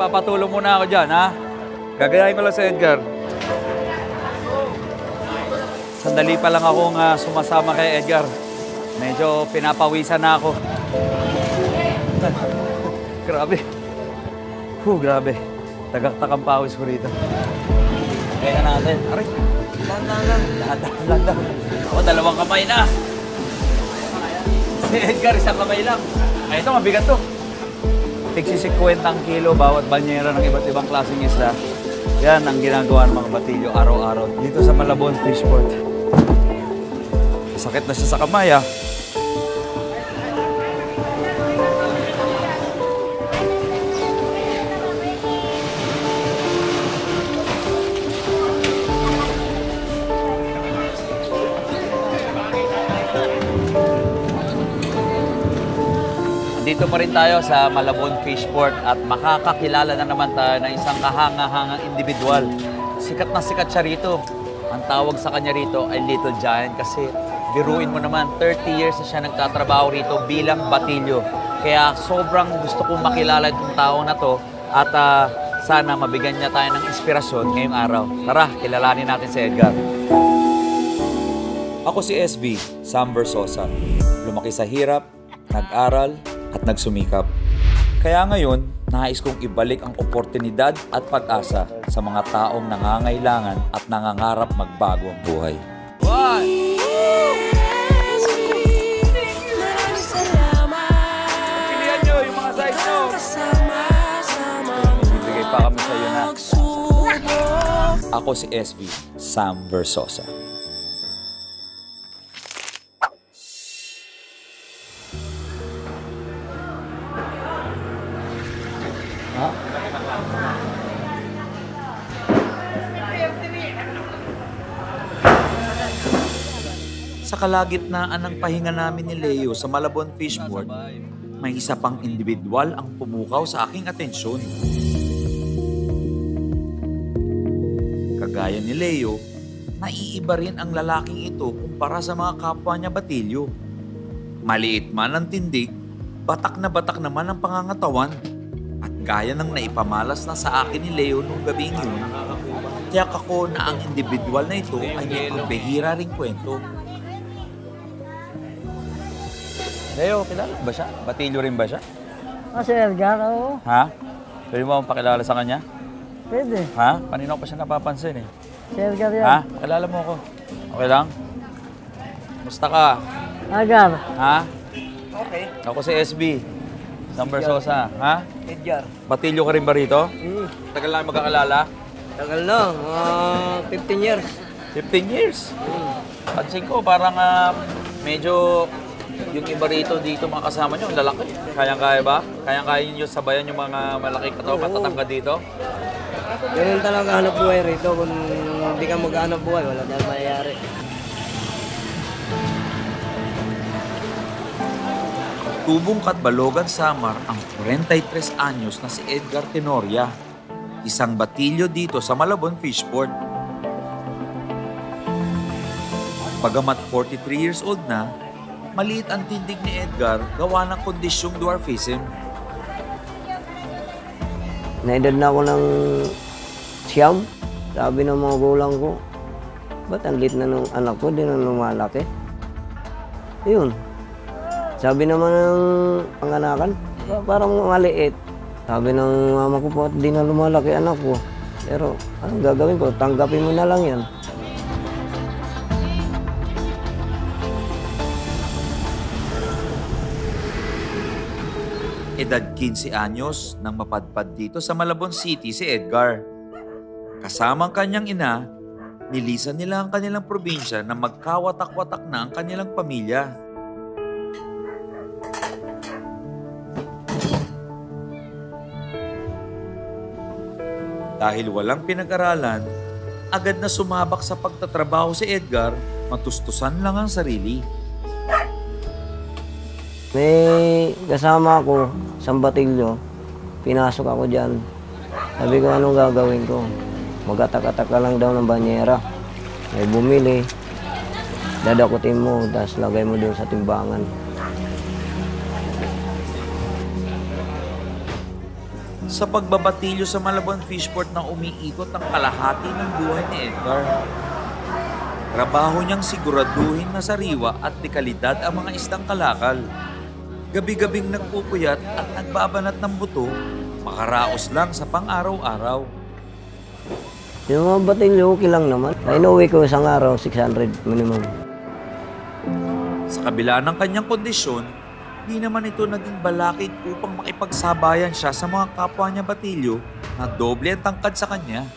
magpapatulong muna ako dyan, ha? Gagayahin ko lang sa Edgar. Sandali pa lang akong sumasama kay Edgar. Medyo pinapawisan na ako. Grabe. Grabe. Tagaktak ang pawis ko rito. Kaya natin. Aray, landan. Ako, dalawang kamay na. Si Edgar, isang kamay lang. Ay, ito, mabigat to. Tigsi 50 kilo bawat banyera ng iba't ibang klaseng isda. Yan ang ginagawa ng mga batilyo araw-araw dito sa Malabon Fishport. Sakit na siya sa kamay, ah. Dito pa rin tayo sa Malabon Fishport at makakakilala na naman tayo ng isang kahanga-hangang individual. Sikat na sikat siya rito. Ang tawag sa kanya rito ay Little Giant kasi biruin mo naman, 30 years na siya nagtatrabaho rito bilang batilyo. Kaya sobrang gusto kong makilala itong tao na to at sana mabigyan niya tayo ng inspirasyon ngayong araw. Tara, kilalanin natin si Edgar. Ako si SB, Sam Versosa. Lumaki sa hirap, nag-aral, at nagsumikap. Kaya ngayon, nais kong ibalik ang oportunidad at pag-asa sa mga taong nangangailangan at nangangarap magbago ang buhay. One! Pilihan nyo yung mga size nyo. Bibigay pa kami sa iyo na. Ako si SB, Sam Versosa. Sa kalagitnaan ng pahinga namin ni Leo sa Malabon Fishport, may isa pang individual ang pumukaw sa aking atensyon. Kagaya ni Leo, naiiba rin ang lalaking ito kumpara sa mga kapwa niya batilyo. Maliit man ang tindig, batak naman ang pangangatawan. At gaya ng naipamalas na sa akin ni Leo nung gabing yun, tiyak ako na ang individual na ito ay may pagbihira ring kwento. Leo, kilala ba siya? Batilyo rin ba siya? Si Edgar, oo. Ha? Pwede mo akong pakilala sa kanya? Pwede. Ha? Kanina ko pa siya napapansin eh. Si Edgar yan. Ha? Pakilala mo ako. Okay lang? Musta ka? Edgar. Ha? Okay. Ako si SB. Sam Versosa. Ha? Edgar. Batilyo ka rin ba rito? Tagal lang magkakalala? Tagal na, 15 years. 15 years? Pansin ko, parang medyo yung iba rito dito mga kasama nyo, lalaki. Kayang-kaya ba? Kayang-kaya nyo sabayan yung mga malaki katawan tatangga dito? Ganun talaga hanap buhay rito. Kung hindi ka mag-hanap buhay, wala na mayayari. Tubong Katbalogan, Samar ang 43 anyos na si Edgar Tenoria, isang batilyo dito sa Malabon Fishport. Pagamat 43 years old na, maliit ang tindig ni Edgar gawa ng kondisyong dwarfism. Naedad na ako ng siyam. Sabi ng mga gulang ko, ba't ang lit na ng anak ko, di na lumalaki? Yun. Sabi naman ng panganakan, parang maliit. Sabi ng mama ko po, di na lumalaki anak ko. Pero anong gagawin ko? Tanggapin mo na lang yan. Edad 15 anyos nang mapadpad dito sa Malabon City si Edgar. Kasama ang kanyang ina, nilisan nila ang kanilang probinsya na magkawatak-watak na ang kanilang pamilya. Dahil walang pinag-aralan, agad na sumabak sa pagtatrabaho si Edgar, matustusan lang ang sarili. May kasama ako sa batilyo, pinasok ako dyan. Sabi ko, anong gagawin ko? Mag-atak-atak ka lang daw ng banyera. May bumili, dadakutin mo, tapos lagay mo doon sa timbangan. sa pagbabatilyo sa Malabon Fishport na umiikot ang kalahati ng buhay ni Edgar. Trabaho niyang siguraduhin na sariwa at dekalidad ang mga isdang kalakal. Gabi-gabing nagpupuyat at nagbabanat ng buto, makaraos lang sa pang-araw-araw. Yung mga batilyo, okay lang naman. Inuwi ko isang araw, 600 minimum. Sa kabila ng kanyang kondisyon, di naman ito naging balakid upang makipagsabayan siya sa mga kapwa niya batilyo na doble ang tangkad sa kanya.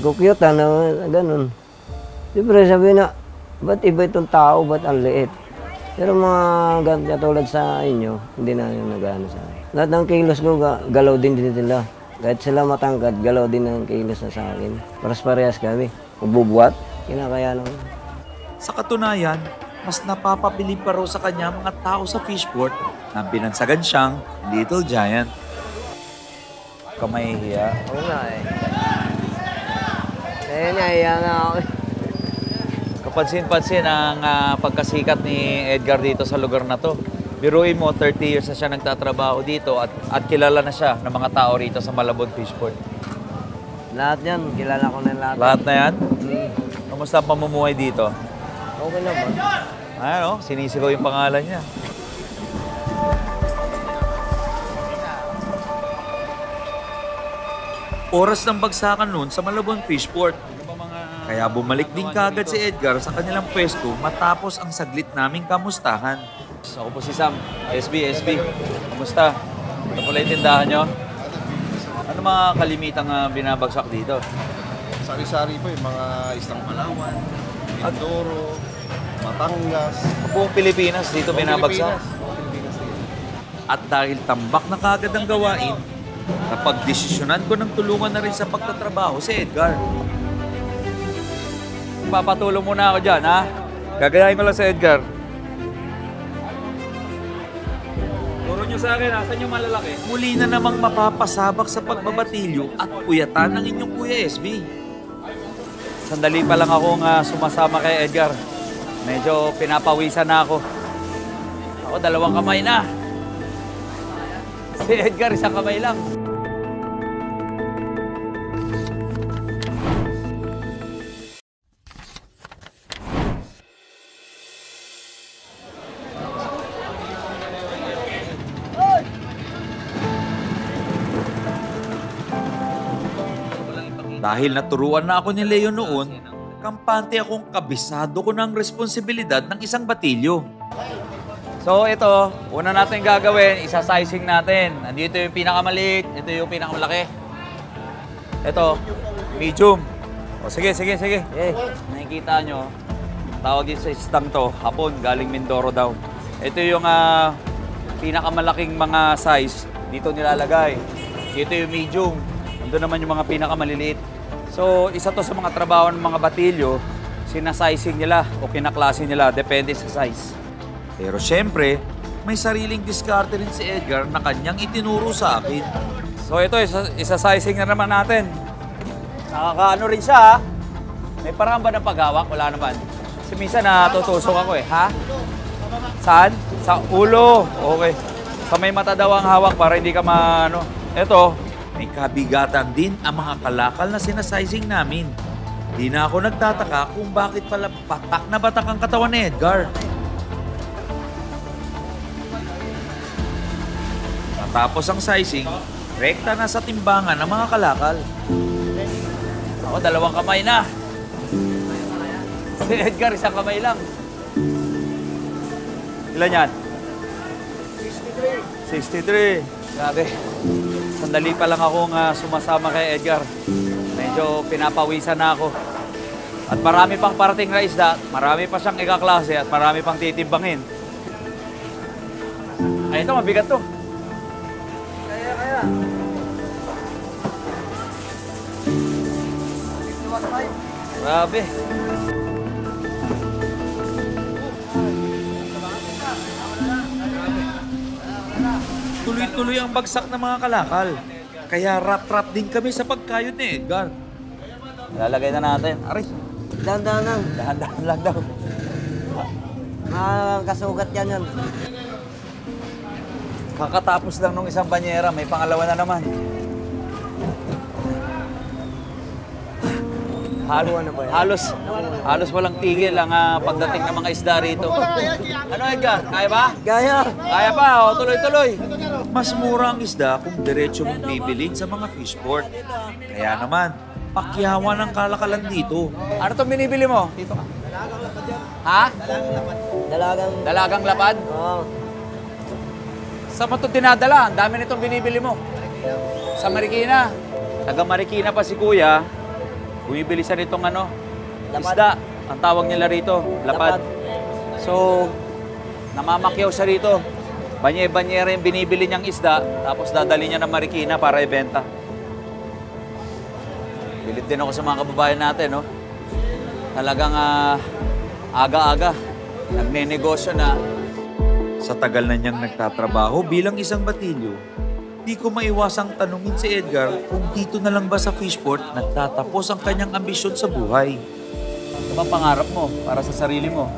Kukyutan na ganun. Siyempre sabi na, ba't iba itong tao, ba't ang liit? Pero mga katulad sa inyo, hindi na yung nag-ano sa akin. Lahat ng kilos ko, galaw din nila. Kahit sila matangkad, galaw din ang kilos na sa akin. Paras-parehas kami. Ububuhat, kinakaya naman. Sa katunayan, mas napapabilib pa raw sa kanya mga tao sa Fishport na binansagan siyang Little Giant. Kamahihiya. Oo nga eh. Kaya nahiya nga ako. Kapansin-pansin ang pagkasikat ni Edgar dito sa lugar na to. Biruin mo, 30 years na siya nagtatrabaho dito at kilala na siya ng mga tao rito sa Malabon Fishport. Lahat yan, kilala ko na lahat. Lahat na yan? Kamusta ang pamumuhay dito? Okay naman. Ano, sinisigaw yung pangalan niya. Oras ng bagsakan noon sa Malabon Fishport. Kaya bumalik din kagad si Edgar sa kanilang pwesto matapos ang saglit naming kamustahan. Ako po si Sam, SB. Kamusta? Ano pala yung tindahan nyo? Ano mga kalimitang binabagsak dito? Sari-sari po yung mga isang Palawan, Mindoro, Batangas. Buong Pilipinas dito binabagsak. At dahil tambak na kagad ang gawain, napagdesisyonan ko ng tulungan na rin sa pagtatrabaho si Edgar. Papatulong muna ako dyan, ha? Gagayahin ko lang sa Edgar. Turo nyo sa akin, ha? Saan yung malalaki? Muli na namang mapapasabak sa pagbabatilyo at puyatan ng inyong Kuya SB. Sandali pa lang akong sumasama kay Edgar. Medyo pinapawisan na ako. Ako, 2 kamay na. Si Edgar, 1 kamay lang. Dahil naturuan na ako ni Leo noon, kampante akong kabisado ko ng responsibilidad ng isang batilyo. So ito, una natin gagawin, isa-sizing natin. Andito yung pinakamaliit, ito yung pinakamalaki. Ito, medium. O sige. Nakikita nyo, tawag din sa istang to, hapon, galing Mindoro daw. Ito yung pinakamalaking mga size, dito nilalagay. Ito yung medium, ando naman yung mga pinakamaliliit. So, isa to sa mga trabaho ng mga batilyo, sinasizing nila o kinaklase nila, depende sa size. Pero syempre, may sariling diskarte rin si Edgar na kanyang itinuro sa akin. So ito, isa-sizing na naman natin. Nakakaano rin siya, ha? May parang ba ng paghawak? Wala naman. Kasi minsan natutusok ako ha? Saan? Sa ulo. Okay. Sa may mata daw ang hawak para hindi ka maano. Ito, may kabigatan din ang mga kalakal na sinasizing namin. Di na ako nagtataka kung bakit pala batak na batak ang katawan ni Edgar. Matapos ang sizing, rekta na sa timbangan ng mga kalakal. Ako, 2 kamay na. Si Edgar, 1 kamay lang. Ilan yan? 63. Grabe. Sandali pa lang akong sumasama kay Edgar. Medyo pinapawisan na ako. At marami pang parating na isda, marami pa siyang ikaklase at marami pang titimbangin. Ay, ito, mabigat to. Kaya. Grabe. Tuloy-tuloy ang bagsak ng mga kalakal. Kaya rat-rat din kami sa pagkayod ni Edgar. Lalagay na natin. Aray. Dahan-dahan lang. Dahan-dahan lang daw. Kasugat yan yan. Kakatapos lang nung isang banyera, may pangalawa na naman. Nakuha na ba yan? Halos walang tigil ang pagdating ng mga isda rito. Ano Edgar, kaya ba? Kaya! Kaya pa, o tuloy-tuloy. Mas mura ang isda kung diretso mong bibilin sa mga fishport. Kaya naman, pakyawan ang kalakalan dito. Ano itong binibili mo? Dito ka. Ha? Dalagang lapad? Oo. Saan mo ito dinadala? Ang dami nitong binibili mo. Sa Marikina. Taga Marikina pa si Kuya. Bumibili siya nitong isda. Ang tawag nila rito, lapad. So, namamakyaw siya rito. Banye-banyera yung binibili niyang isda, tapos dadali niya ng Marikina para ibenta. Bilib din ako sa mga kababayan natin, no? Talagang aga-aga, nagnenegosyo na. Sa tagal na niyang nagtatrabaho bilang isang batilyo, di ko maiwasang tanungin si Edgar kung dito na lang ba sa fishport nagtatapos ang kanyang ambisyon sa buhay. Ano ba pangarap mo para sa sarili mo?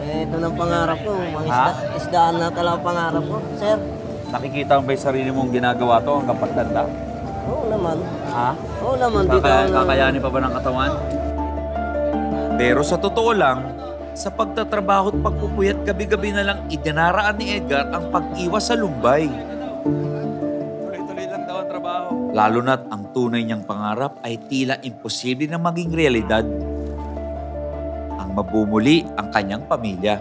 Ito ng pangarap ko. Mga isdaan na talagang pangarap ko, sir. Nakikita mo ba yung sarili mong ginagawa to hanggang pagtanda? Oo naman. Ha? Oo naman. Dito Kakayanin pa ba ng katawan? Pero sa totoo lang, sa pagtatrabaho at pagpupuyat gabi-gabi na lang idinaraan ni Edgar ang pag-iwas sa lumbay. Tuloy-tuloy lang daw ang trabaho. Lalo na't ang tunay niyang pangarap ay tila imposible na maging realidad. Ang mabumuli ang kanyang pamilya.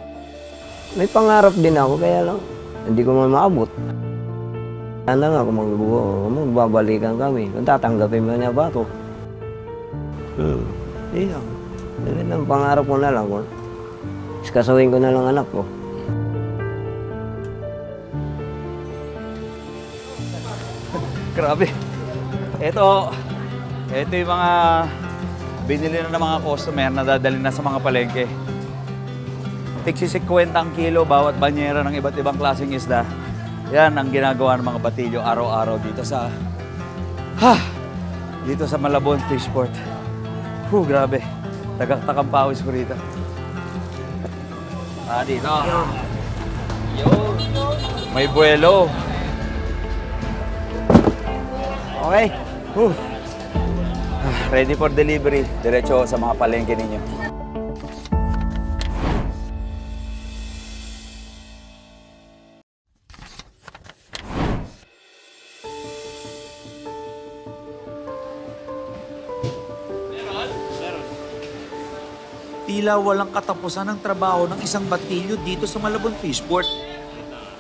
May pangarap din ako, kaya lang hindi ko man maabot. Sana nga kung magbabalikan kami, kung tatanggapin mo niya ba ako. Iya. Ganun ang pangarap ko na lang. Iskasawin ko na lang anak ko. Grabe. Ito yung mga binili na ng mga customer na dadalhin na sa mga palengke. Tig 50 ang kilo bawat banyera ng iba't ibang klaseng isda. Yan ang ginagawa ng mga batilyo araw-araw dito sa Malabon Fishport. Grabe. Tagaktakang pawis ko rito. Dito. Yo. May buwelo. Okay. Ready for delivery. Diretso sa mga palengke ninyo. Tila walang katapusan ng trabaho ng isang batilyo dito sa Malabon Fishport.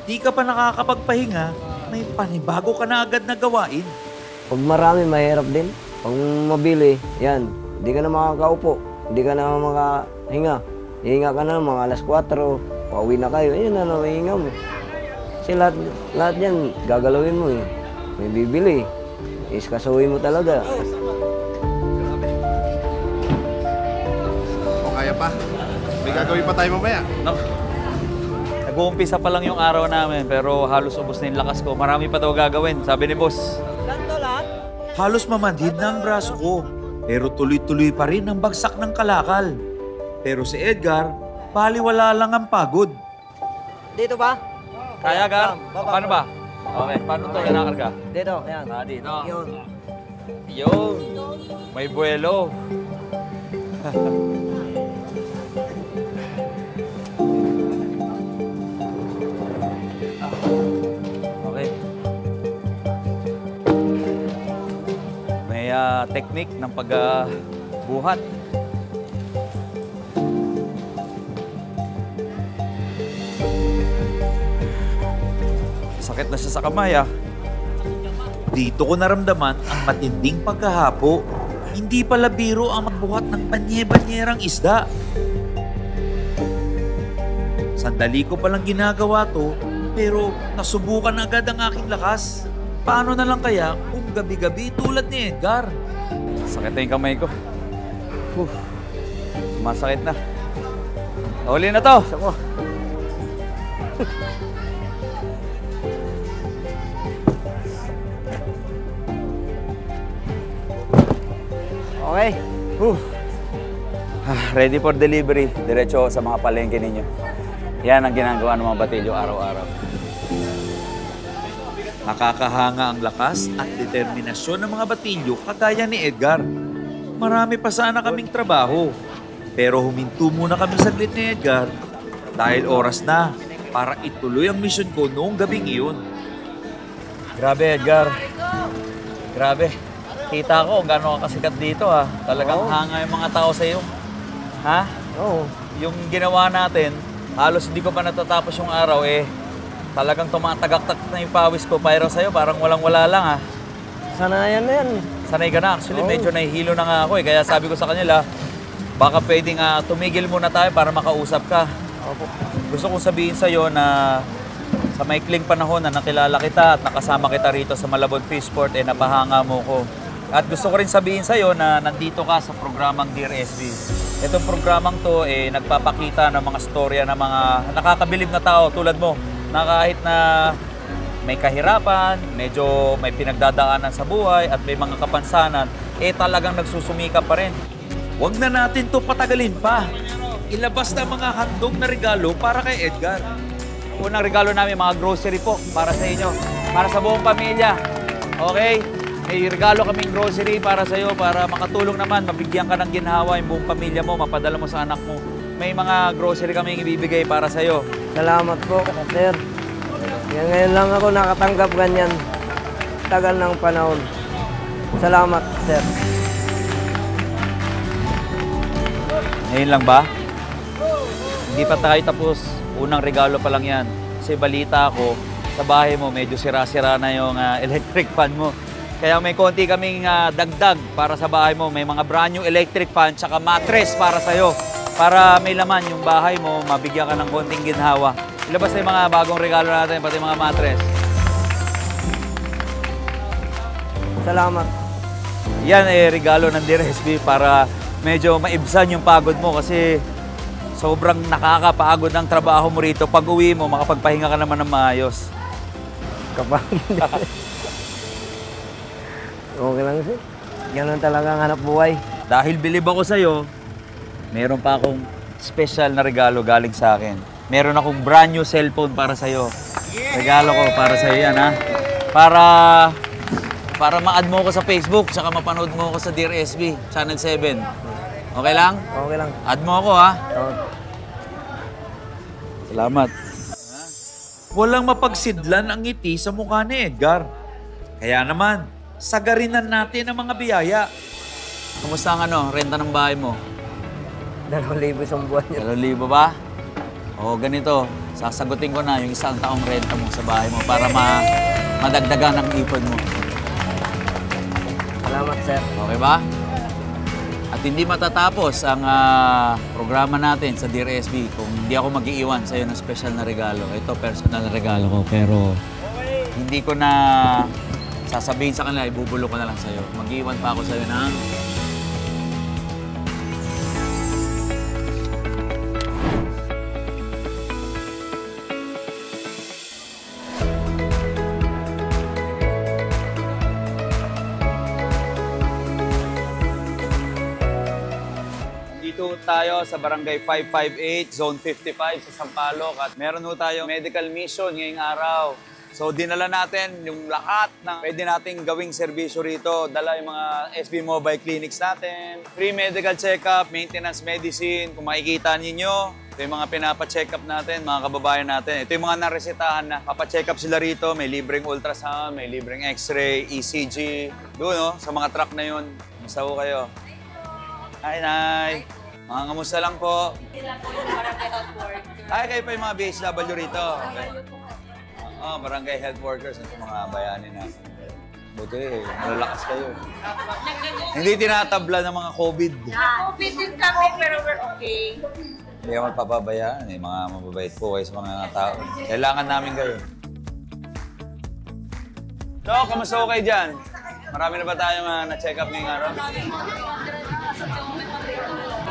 Di ka pa nakakapagpahinga, may panibago ka na agad na gawain. Pag marami, mahirap din. Pag mabili, yan, hindi ka na makakaupo, hindi ka na makahinga. Hihinga ka na mga alas 4, pauwi na kayo, yun na hihinga mo. Kasi lahat yan, gagalawin mo eh. May bibili, iskasuhin mo talaga. Kaya pa. May gagawin pa tayo mamaya. No. Nag-uumpisa pa lang yung araw namin pero halos ubos na yung lakas ko. Marami pa daw gagawin, sabi ni boss. Halos mamandid na ang braso ko. Pero tuloy-tuloy pa rin ang bagsak ng kalakal. Pero si Edgar, baliwala lang ang pagod. Dito ba? Kaya, Gar? Paano ba? Okay, paano ito kinakarga? Dito, yan. Dito. Yun. Yun. May buwelo. Okay. May technique ng pagbuhat. Sakit na siya sa kamay, Dito ko naramdaman ang matinding pagkahapo. Hindi pala biro ang magbuhat ng banye-banyerang isda. Sandali ko palang ginagawa to, pero nasubukan agad ang aking lakas. Paano na lang kaya kung gabi-gabi tulad ni Edgar? Sakit na yung kamay ko. Masakit na. Huli na to. Ako. Okay. Ready for delivery. Diretso sa mga palengke ninyo. Yan ang ginagawa ng mga batilyo araw-araw. Nakakahanga ang lakas at determinasyon ng mga batilyo kagaya ni Edgar. Marami pa sana kaming trabaho. Pero huminto muna kami saglit ni Edgar dahil oras na para ituloy ang mission ko noong gabing iyon. Grabe, Edgar. Grabe. Kita ko kung gaano ka kasikat dito, ha. Talagang hanga yung mga tao sa'yo. Ha? Oo. Yung ginawa natin, halos hindi ko pa natatapos yung araw, talagang tumatagak-tak na yung pawis ko para sa'yo. Parang walang-wala lang, ha. Sanayan na yan. Sanay ka na. Actually, medyo nahihilo na nga ako, Kaya sabi ko sa kanila, baka pwedeng tumigil muna tayo para makausap ka. Opo. Gusto kong sabihin sa'yo na sa maikling panahon na nakilala kita at nakasama kita rito sa Malabon Fishport, napahanga mo ko. At gusto ko rin sabihin sa'yo na nandito ka sa programang Dear SB. Itong programang to, nagpapakita ng mga storya ng mga nakakabilib na tao tulad mo, na kahit na may kahirapan, medyo may pinagdadaanan sa buhay at may mga kapansanan, talagang nagsusumika pa rin. Huwag na natin to patagalin pa. Ilabas na mga handog na regalo para kay Edgar. Unang regalo namin, mga grocery po para sa inyo. Para sa buong pamilya. Okay? May regalo kaming grocery para sa iyo para makatulong naman, mabigyan ka ng ginhawa yung buong pamilya mo, mapadala mo sa anak mo. May mga grocery kaming ibibigay para sa iyo. Salamat po, sir. Ngayon lang ako nakatanggap ganyan. Tagal ng panahon. Salamat, sir. Ngayon lang ba? Hindi pa tayo tapos. Unang regalo pa lang yan. Kasi balita ako, sa bahay mo medyo sira-sira na yung electric fan mo. Kaya may konti kaming dagdag para sa bahay mo. May mga brand new electric fan tsaka mattress para sa'yo. Para may laman yung bahay mo, mabigyan ka ng konting ginhawa. Ilabas na yung mga bagong regalo natin, pati mga mattress. Salamat. Yan regalo ng Dear SB para medyo maibsan yung pagod mo kasi sobrang nakakapagod ng trabaho mo rito. Pag uwi mo, makapagpahinga ka naman ng maayos. Kapag okay lang, sir. Ganun talaga ang hanap buhay. Dahil bilib ako sa'yo, meron pa akong special na regalo galing sa akin. Meron akong brand new cellphone para sa'yo. Regalo ko para sa'yo yan, ha? Para ma-add mo ko sa Facebook, tsaka mapanood mo ko sa Dear SB, Channel 7. Okay lang? Okay lang. Add mo ako, ha? Oo. Salamat. Walang mapagsidlan ang ngiti sa mukha ni Edgar. Kaya naman, sagarinan natin ang mga biyaya. Kumusta ang renta ng bahay mo? 2,000 isang buwan yun. 2,000 ba? O ganito, sasagutin ko na yung isang taong renta mo sa bahay mo para madagdagan ang ipon mo. Salamat, sir. Okay ba? At hindi matatapos ang programa natin sa Dear SB kung hindi ako mag-iiwan sa iyo ng special na regalo. Ito, personal na regalo ko, pero hindi ko na sasabihin sa kanila, ibubulok ko na lang sa iyo. Mag-iiwan pa ako sa iyo ng dito tayo sa Barangay 558, Zone 55 sa Sampaloc at meron ho tayong medical mission ngayong araw. So dinala natin yung lahat ng pwede nating gawing serbisyo rito. Dala yung mga SB Mobile Clinics natin, free medical check-up, maintenance medicine. Kung makikita ninyo, ito yung mga pinapacheck up natin, mga kababayan natin. Ito yung mga naresetahan na papacheck up sila rito. May libreng ultrasound, may libreng x-ray, ECG. Doon, no? Sa mga truck na yun. Kamusta ho kayo? Hi, Nay! Mga kamusta lang po? Sila po yung barangay health worker. Ay, kayo pa yung mga BHW rito. Okay. Barangay health workers. Ito mga bayani natin. Buti, malalakas kayo. Hindi tinatabla ng mga COVID. COVID din kami pero we're okay. Hindi ka magpapabayaan. Mga mababait po kayo sa mga tao. Kailangan namin kayo. So, kamusta ko kayo dyan? Marami na ba tayong na-check up ngayong araw?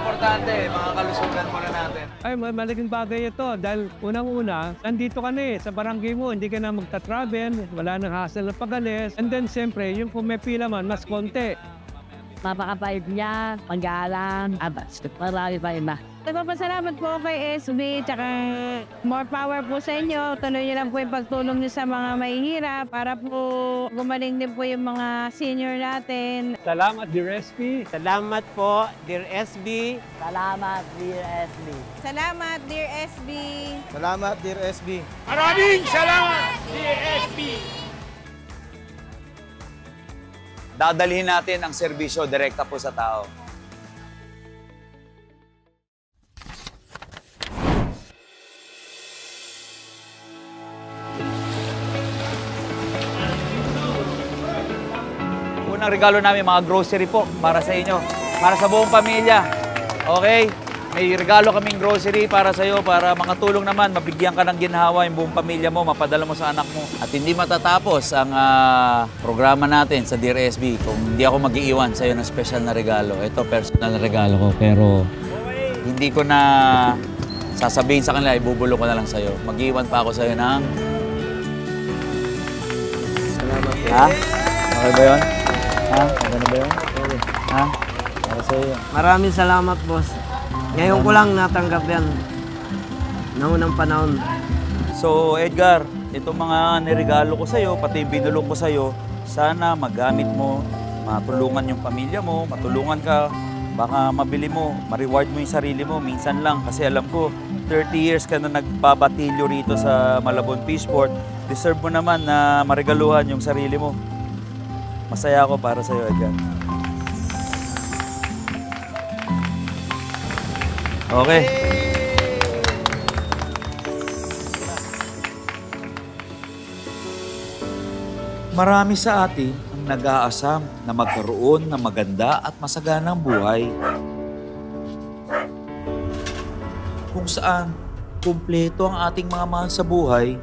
Importante, mga kalusugan muna natin. Ay, malaking bagay ito dahil unang-una, nandito ka na sa barangay mo, hindi ka na magta-travel, wala nang hassle na pagalis. And then, siyempre, yung kung may pila man, mas konti. Napakapait niya, pag-aalam, at marami pa iba. Nagpapasalamat po kay SB, tsaka more power po sa inyo. Tuloy niyo lang po yung pagtulong niyo sa mga mahihirap para po gumaling din po yung mga senior natin. Salamat, Dear SB. Salamat po, Dear SB. Salamat, dear SB. Salamat, Dear SB. Salamat, Dear SB. Maraming salamat, Dear SB. Dadalhin natin ang serbisyo direkta po sa tao. Unang regalo namin, mga grocery po para sa inyo, para sa buong pamilya. Okay? May regalo kaming grocery para sa iyo, para makatulong naman, mabigyan ka ng ginhawa yung buong pamilya mo, mapadala mo sa anak mo. At hindi matatapos ang programa natin sa Dear SB kung hindi ako mag-iiwan sa iyo ng special na regalo. Ito, personal na regalo ko, pero hindi ko na sasabihin sa kanila, ibubulong ko na lang sa iyo. Mag-iiwan pa ako sa iyo ng... Salamat po. Ha? Okay ba yun? Ha? Okay na ba yun? Ha? Para sa iyo. Maraming salamat, boss. Ngayon ko lang natanggap yan. Naunang panahon. So, Edgar, itong mga niregalo ko sa'yo, pati yung binulong ko sa'yo, sana magamit mo, matulungan yung pamilya mo, matulungan ka, baka mabili mo, ma-reward mo yung sarili mo, minsan lang. Kasi alam ko, 30 years ka na nagbabatilyo rito sa Malabon Fishport, deserve mo naman na maregaluhan yung sarili mo. Masaya ako para sa'yo, Edgar. Okay. Marami sa atin ang nag-aasam na magkaroon ng maganda at masaganang buhay. Kung saan, kumpleto ang ating mga mahal sa buhay,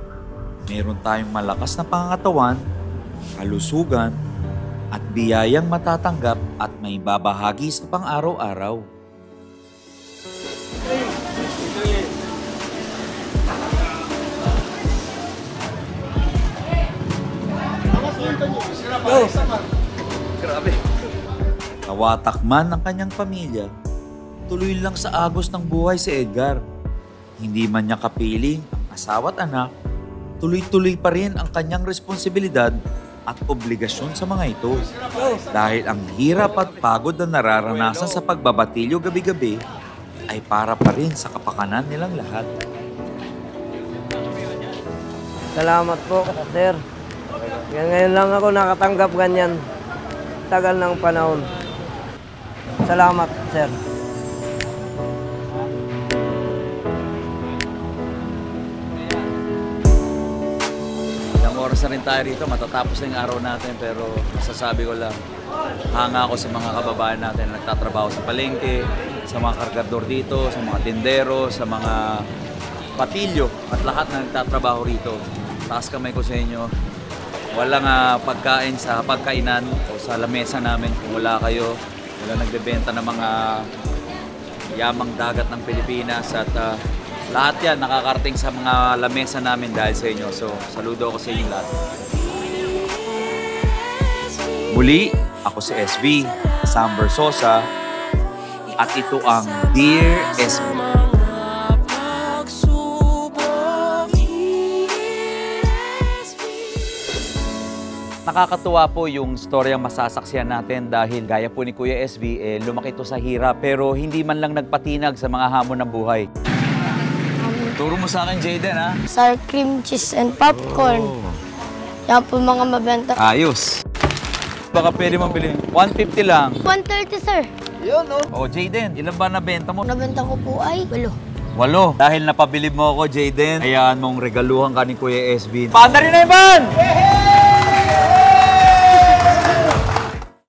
meron tayong malakas na pangangatawan, kalusugan, at biyayang matatanggap at may babahagi sa pang-araw-araw. Grabe. Kawatak man ng kanyang pamilya, tuloy lang sa agos ng buhay si Edgar. Hindi man niya kapiling ang asawa at anak, tuloy-tuloy pa rin ang kanyang responsibilidad at obligasyon sa mga ito. Dahil ang hirap at pagod na nararanasan sa pagbabatilyo gabi-gabi ay para pa rin sa kapakanan nilang lahat. Salamat po, sir. Ngayon lang ako nakatanggap ganyan. Tagal ng panahon. Salamat, sir. Ilang oras na rin tayo rito, matatapos na yung araw natin, pero masasabi ko lang, hanga ako sa mga kababayan natin na nagtatrabaho sa palengke, sa mga kargador dito, sa mga tindero, sa mga patilyo, at lahat na nagtatrabaho rito. Taas kamay ko sa inyo. Walang pagkain sa pagkainan o sa lamesa namin kung wala kayo. Wala nagbebenta ng mga yamang dagat ng Pilipinas at lahat yan nakakarating sa mga lamesa namin dahil sa inyo. So, saludo ako sa inyo lahat. Muli, ako si SB, Sam Versosa, at ito ang Dear SB. Nakakatuwa po yung storyang masasaksihan natin dahil gaya po ni Kuya SB, lumaki to sa hirap pero hindi man lang nagpatinag sa mga hamon ng buhay. Turo mo sa akin, Jayden, ha? Sour cream, cheese, and popcorn. Yan po mga mabenta. Ayos. Baka pwede mong bilhin. 150 lang. 130, sir. Yun, no? Oh, Jayden, ilan ba nabenta mo? Nabenta ko po ay 8. 8. Dahil napabilib mo ako, Jayden, hayaan mong regaluhan ka ni Kuya SB. Paanda rin na, Ivan!